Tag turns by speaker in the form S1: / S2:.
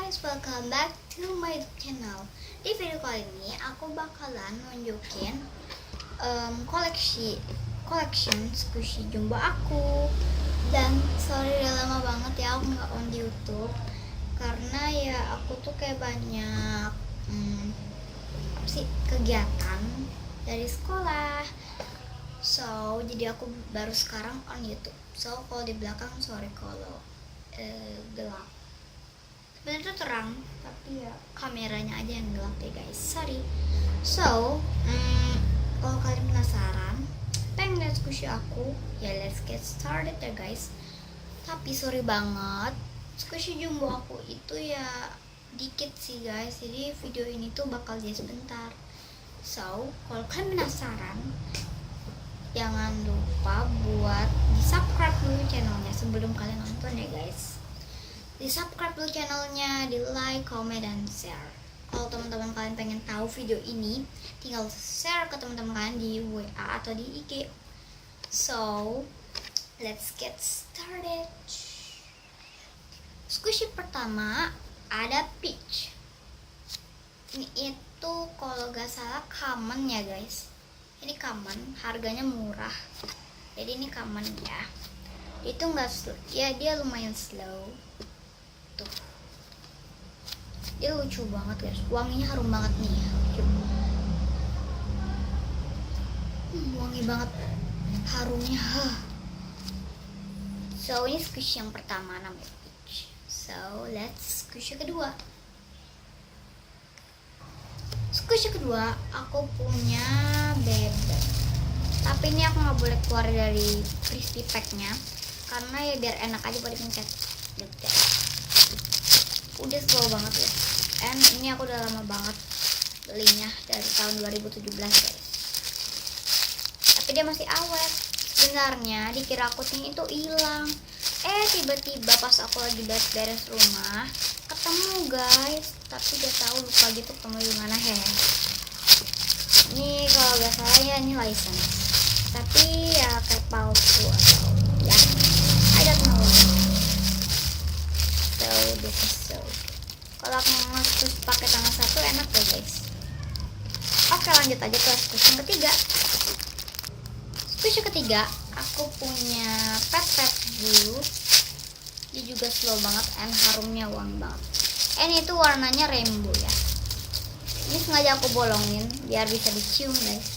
S1: guys, welcome back to my channel. Di video kali ini aku bakalan nunjukin collection squishy jumbo aku. Dan sorry udah lama banget ya aku nggak on di YouTube karena ya aku tuh kayak banyak kegiatan dari sekolah. So jadi aku baru sekarang on YouTube. So kalau di belakang sorry kalau gelap. Sebenarnya terang, tapi ya kameranya aja yang gelap ya guys. Sorry. So, kalau kalian penasaran, pengen lihat squishy aku, ya let's get started ya guys. Tapi sorry banget, squishy jumbo aku itu ya dikit sih guys. Jadi video ini tuh bakal jadi sebentar. So, kalau kalian penasaran, jangan lupa buat di subscribe dulu channelnya sebelum kalian nonton ya guys. Di subscribe dulu channelnya, di like, comment, dan share. Kalau teman-teman kalian pengen tahu video ini, tinggal share ke teman-teman kalian di WA atau di IG. So, let's get started. Squishy pertama ada Peach. Ini itu kalau gak salah common ya guys. Ini common, harganya murah. Jadi ini common ya. Itu nggak slow, ya dia lumayan slow. Tuh. Dia lucu banget guys, wanginya harum banget nih. Wangi banget, harumnya. So ini squishy yang pertama namanya Peach. So let's squishy kedua. Squishy kedua aku punya bebek. Tapi ini aku nggak boleh keluar dari crispy packnya karena ya biar enak aja buat dipencet. Udah slow banget ya. And ini aku udah lama banget belinya dari tahun 2017 guys. Tapi dia masih awet. Sebenarnya dikira kucing itu hilang. Tiba-tiba pas aku lagi beres-beres rumah ketemu guys. Tapi dia tahu lupa gitu ketemu di mana Ini kalau gak salah ya ini license. Tapi ya kayak palsu atau ya I don't know. So this is so kalau aku ngesus pakai tangan satu enak ya guys. Oke lanjut aja ke squishy yang ketiga. Squishy ketiga aku punya Pet Blue. Dia juga slow banget and harumnya wangi banget. And itu warnanya rainbow ya. Ini sengaja aku bolongin biar bisa dicium guys.